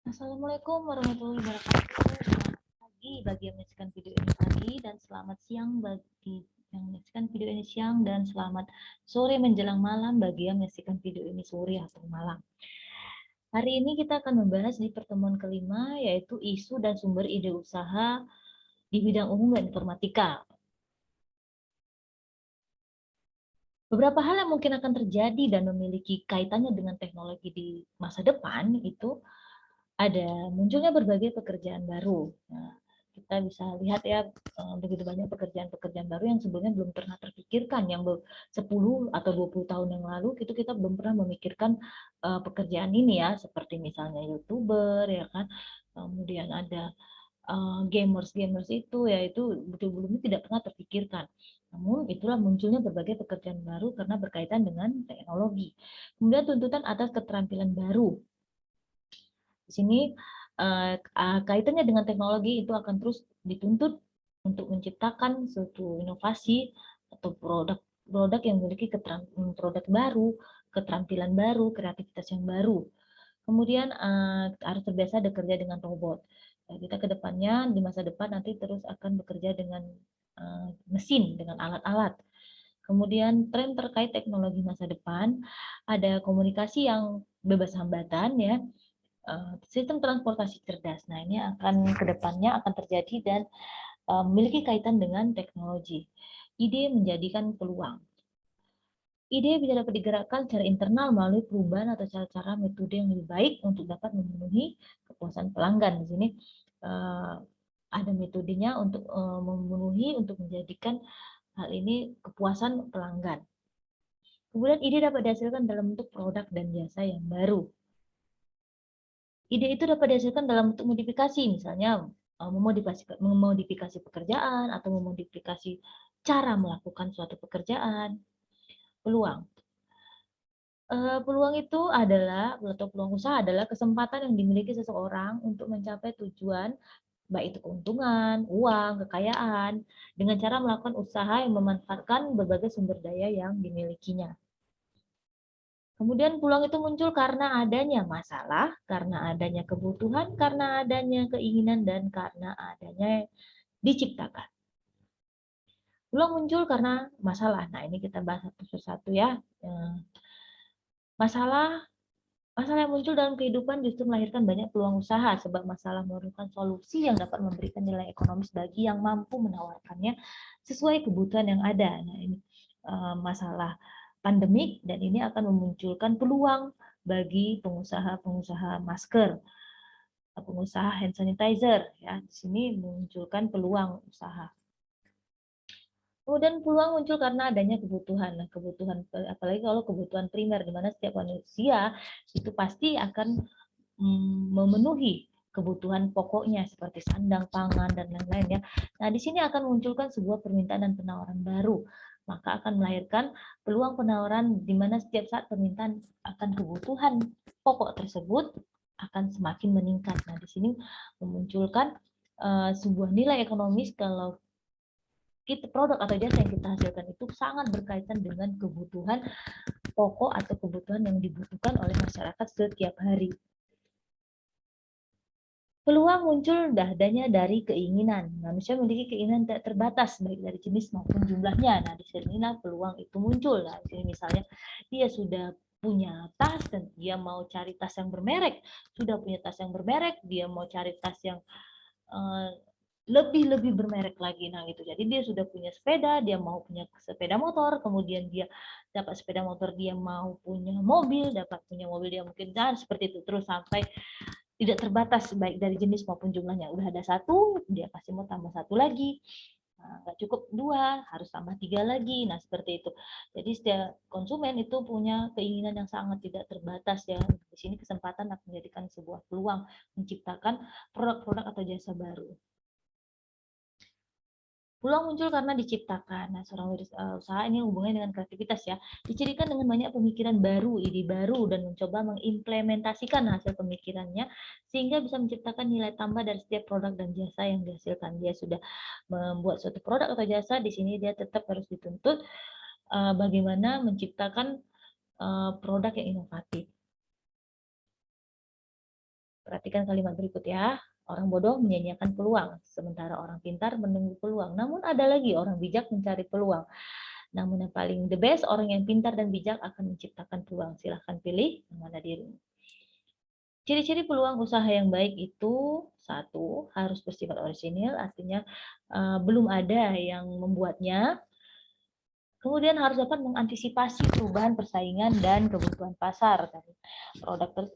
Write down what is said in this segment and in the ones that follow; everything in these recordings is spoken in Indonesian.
Assalamualaikum warahmatullahi wabarakatuh. Selamat pagi bagi yang menyaksikan video ini pagi dan selamat siang bagi yang menyaksikan video ini siang dan selamat sore menjelang malam bagi yang menyaksikan video ini sore atau malam. Hari ini kita akan membahas di pertemuan kelima yaitu isu dan sumber ide usaha di bidang umum dan informatika. Beberapa hal yang mungkin akan terjadi dan memiliki kaitannya dengan teknologi di masa depan itu ada munculnya berbagai pekerjaan baru. Nah, kita bisa lihat ya begitu banyak pekerjaan-pekerjaan baru yang sebelumnya belum pernah terpikirkan, yang 10 atau 20 tahun yang lalu itu kita belum pernah memikirkan pekerjaan ini ya, seperti misalnya YouTuber ya kan. Kemudian ada gamers-gamers itu ya itu sebelumnya tidak pernah terpikirkan. Namun itulah munculnya berbagai pekerjaan baru karena berkaitan dengan teknologi. Kemudian tuntutan atas keterampilan baru. Di sini kaitannya dengan teknologi itu akan terus dituntut untuk menciptakan suatu inovasi atau produk yang memiliki produk baru, keterampilan baru, kreativitas yang baru. Kemudian harus terbiasa bekerja dengan robot. Kita ke depannya di masa depan nanti terus akan bekerja dengan mesin, dengan alat-alat. Kemudian tren terkait teknologi masa depan, ada komunikasi yang bebas hambatan ya, sistem transportasi cerdas. Nah, ini akan kedepannya akan terjadi dan memiliki kaitan dengan teknologi. Ide menjadikan peluang. Ide bisa dapat digerakkan secara internal melalui perubahan atau cara-cara metode yang lebih baik untuk dapat memenuhi kepuasan pelanggan. Di sini ada metodenya untuk memenuhi, untuk menjadikan hal ini kepuasan pelanggan. Kemudian ide dapat dihasilkan dalam bentuk produk dan jasa yang baru. Ide itu dapat dihasilkan dalam bentuk modifikasi, misalnya memodifikasi pekerjaan atau memodifikasi cara melakukan suatu pekerjaan. Peluang. Peluang itu adalah, atau peluang usaha adalah kesempatan yang dimiliki seseorang untuk mencapai tujuan, baik itu keuntungan, uang, kekayaan, dengan cara melakukan usaha yang memanfaatkan berbagai sumber daya yang dimilikinya. Kemudian peluang itu muncul karena adanya masalah, karena adanya kebutuhan, karena adanya keinginan, dan karena adanya diciptakan. Peluang muncul karena masalah. Nah, ini kita bahas satu persatu ya. Masalah Masalah yang muncul dalam kehidupan justru melahirkan banyak peluang usaha sebab masalah memerlukan solusi yang dapat memberikan nilai ekonomis bagi yang mampu menawarkannya sesuai kebutuhan yang ada. Nah, ini masalah pandemik dan ini akan memunculkan peluang bagi pengusaha-pengusaha masker, pengusaha hand sanitizer ya. Di sini memunculkan peluang usaha. Kemudian peluang muncul karena adanya kebutuhan. Nah, kebutuhan apalagi kalau kebutuhan primer di mana setiap manusia itu pasti akan memenuhi kebutuhan pokoknya seperti sandang, pangan, dan lain-lain ya. Nah, di sini akan munculkan sebuah permintaan dan penawaran baru. Maka akan melahirkan peluang penawaran di mana setiap saat permintaan akan kebutuhan pokok tersebut akan semakin meningkat. Nah, di sini memunculkan sebuah nilai ekonomis kalau produk atau jasa yang kita hasilkan itu sangat berkaitan dengan kebutuhan pokok atau kebutuhan yang dibutuhkan oleh masyarakat setiap hari. Peluang muncul adanya dari keinginan. Manusia memiliki keinginan tidak terbatas, baik dari jenis maupun jumlahnya. Nah, di sinilah peluang itu muncul. Nah, di sini misalnya dia sudah punya tas dan dia mau cari tas yang bermerek, sudah punya tas yang bermerek, dia mau cari tas yang lebih bermerek lagi. Nah, gitu. Jadi dia sudah punya sepeda, dia mau punya sepeda motor, kemudian dia dapat sepeda motor, dia mau punya mobil, dapat punya mobil, dia mungkin dan seperti itu terus sampai tidak terbatas baik dari jenis maupun jumlahnya. Udah ada satu, dia pasti mau tambah satu lagi. Nah, nggak cukup dua, harus tambah tiga lagi. Nah, seperti itu. Jadi setiap konsumen itu punya keinginan yang sangat tidak terbatas ya. Di sini kesempatan akan menjadikan sebuah peluang menciptakan produk-produk atau jasa baru. Peluang muncul karena diciptakan. Nah, seorang usaha ini hubungannya dengan kreativitas ya. Dicirikan dengan banyak pemikiran baru, ide baru, dan mencoba mengimplementasikan hasil pemikirannya sehingga bisa menciptakan nilai tambah dari setiap produk dan jasa yang dihasilkan. Dia sudah membuat suatu produk atau jasa, di sini dia tetap harus dituntut bagaimana menciptakan produk yang inovatif. Perhatikan kalimat berikut ya. Orang bodoh menyanyiakan peluang, sementara orang pintar menunggu peluang. Namun ada lagi orang bijak mencari peluang. Namun yang paling the best, orang yang pintar dan bijak akan menciptakan peluang. Silahkan pilih yang mana dirimu. Ciri-ciri peluang usaha yang baik itu, satu, harus bersifat orisinil, artinya belum ada yang membuatnya. Kemudian harus dapat mengantisipasi perubahan persaingan dan kebutuhan pasar.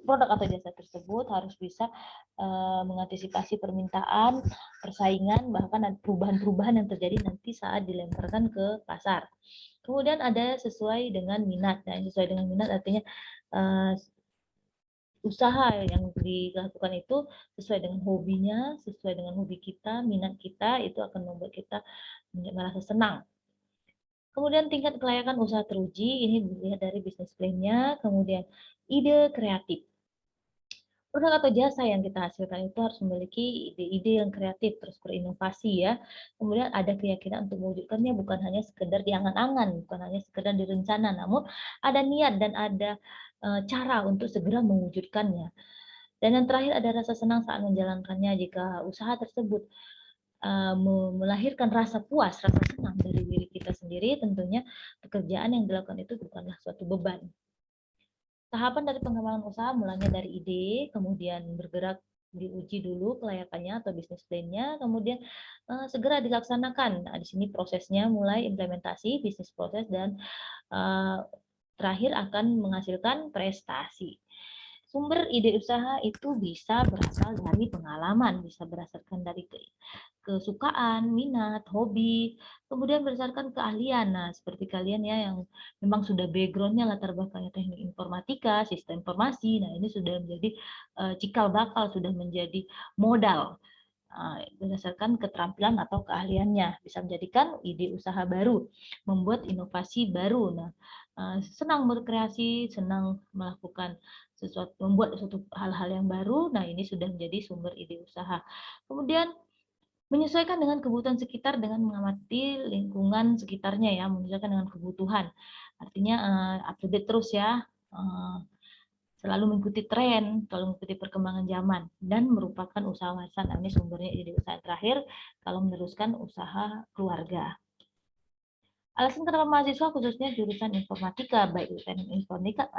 Produk atau jasa tersebut harus bisa mengantisipasi permintaan, persaingan, bahkan perubahan-perubahan yang terjadi nanti saat dilemparkan ke pasar. Kemudian ada sesuai dengan minat. Nah, sesuai dengan minat artinya usaha yang dilakukan itu sesuai dengan hobinya, sesuai dengan hobi kita, minat kita, itu akan membuat kita merasa senang. Kemudian tingkat kelayakan usaha teruji, ini dilihat dari bisnis plan-nya. Kemudian ide kreatif. Produk atau jasa yang kita hasilkan itu harus memiliki ide-ide yang kreatif, terus berinovasi ya. Kemudian ada keyakinan untuk mewujudkannya, bukan hanya sekedar diangan-angan, bukan hanya sekedar direncana, namun ada niat dan ada cara untuk segera mewujudkannya. Dan yang terakhir ada rasa senang saat menjalankannya. Jika usaha tersebut melahirkan rasa puas, rasa senang dari diri kita sendiri, tentunya pekerjaan yang dilakukan itu bukanlah suatu beban. Tahapan dari pengembangan usaha mulanya dari ide, kemudian bergerak diuji dulu kelayakannya atau bisnis plan-nya, kemudian segera dilaksanakan. Nah, di sini prosesnya mulai implementasi, bisnis proses, dan terakhir akan menghasilkan prestasi. Sumber ide usaha itu bisa berasal dari pengalaman, bisa berdasarkan dari kesukaan, minat, hobi, kemudian berdasarkan keahlian. Nah, seperti kalian ya yang memang sudah background-nya latar belakangnya teknik informatika, sistem informasi, nah ini sudah menjadi cikal bakal, sudah menjadi modal berdasarkan keterampilan atau keahliannya, bisa menjadikan ide usaha baru, membuat inovasi baru. Nah, senang berkreasi, senang melakukan sesuatu, membuat suatu hal-hal yang baru. Nah, ini sudah menjadi sumber ide usaha. Kemudian menyesuaikan dengan kebutuhan sekitar dengan mengamati lingkungan sekitarnya ya, menyesuaikan dengan kebutuhan. Artinya up to date terus ya. Selalu mengikuti tren, selalu mengikuti perkembangan zaman, dan merupakan usaha warisan. Nah, ini sumbernya ide usaha terakhir kalau meneruskan usaha keluarga. Alasan kenapa mahasiswa khususnya jurusan informatika, baik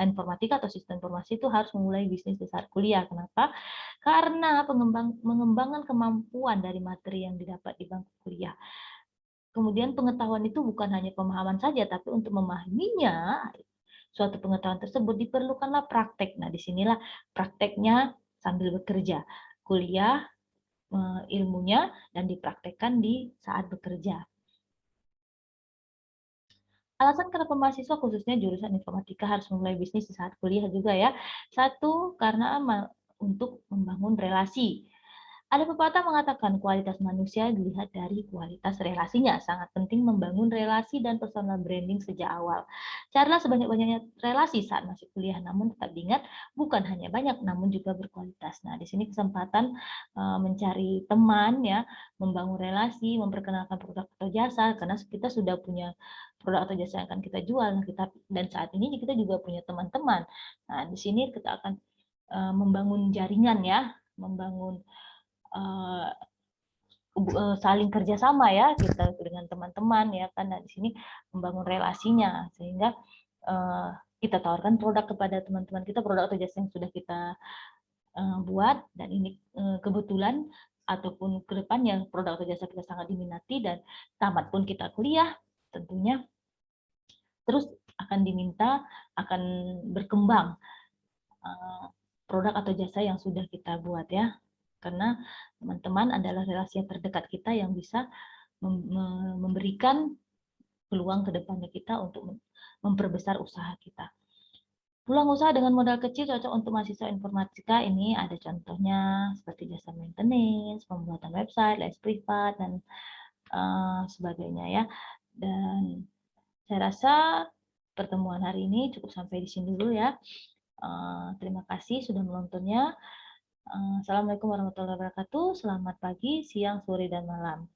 informatika atau sistem informasi itu harus memulai bisnis di saat kuliah. Kenapa? Karena pengembangan kemampuan dari materi yang didapat di bangku kuliah. Kemudian pengetahuan itu bukan hanya pemahaman saja, tapi untuk memahaminya, suatu pengetahuan tersebut diperlukanlah praktek. Nah, disinilah prakteknya sambil bekerja. Kuliah, ilmunya, dan dipraktekkan di saat bekerja. Alasan kenapa mahasiswa khususnya jurusan informatika harus memulai bisnis di saat kuliah juga ya. Satu, karena untuk membangun relasi. Ada pepatah mengatakan kualitas manusia dilihat dari kualitas relasinya. Sangat penting membangun relasi dan personal branding sejak awal. Carilah sebanyak-banyaknya relasi saat masih kuliah, namun tetap diingat bukan hanya banyak, namun juga berkualitas. Nah, di sini kesempatan mencari teman ya, membangun relasi, memperkenalkan produk atau jasa, karena kita sudah punya produk atau jasa yang akan kita jual. Dan saat ini kita juga punya teman-teman. Nah, di sini kita akan membangun jaringan ya, membangun saling kerjasama ya kita dengan teman-teman ya kan. Nah, di sini membangun relasinya sehingga kita tawarkan produk kepada teman-teman kita, produk atau jasa yang sudah kita buat, dan ini kebetulan ataupun ke depannya produk atau jasa kita sangat diminati, dan tamat pun kita kuliah tentunya terus akan diminta, akan berkembang produk atau jasa yang sudah kita buat ya. Karena teman-teman adalah relasi yang terdekat kita yang bisa memberikan peluang ke depannya kita untuk memperbesar usaha kita. Peluang usaha dengan modal kecil cocok untuk mahasiswa informatika. Ini ada contohnya seperti jasa maintenance, pembuatan website, les privat, dan sebagainya ya. Dan saya rasa pertemuan hari ini cukup sampai di sini dulu ya. Terima kasih sudah menontonnya. Assalamualaikum warahmatullahi wabarakatuh. Selamat pagi, siang, sore, dan malam.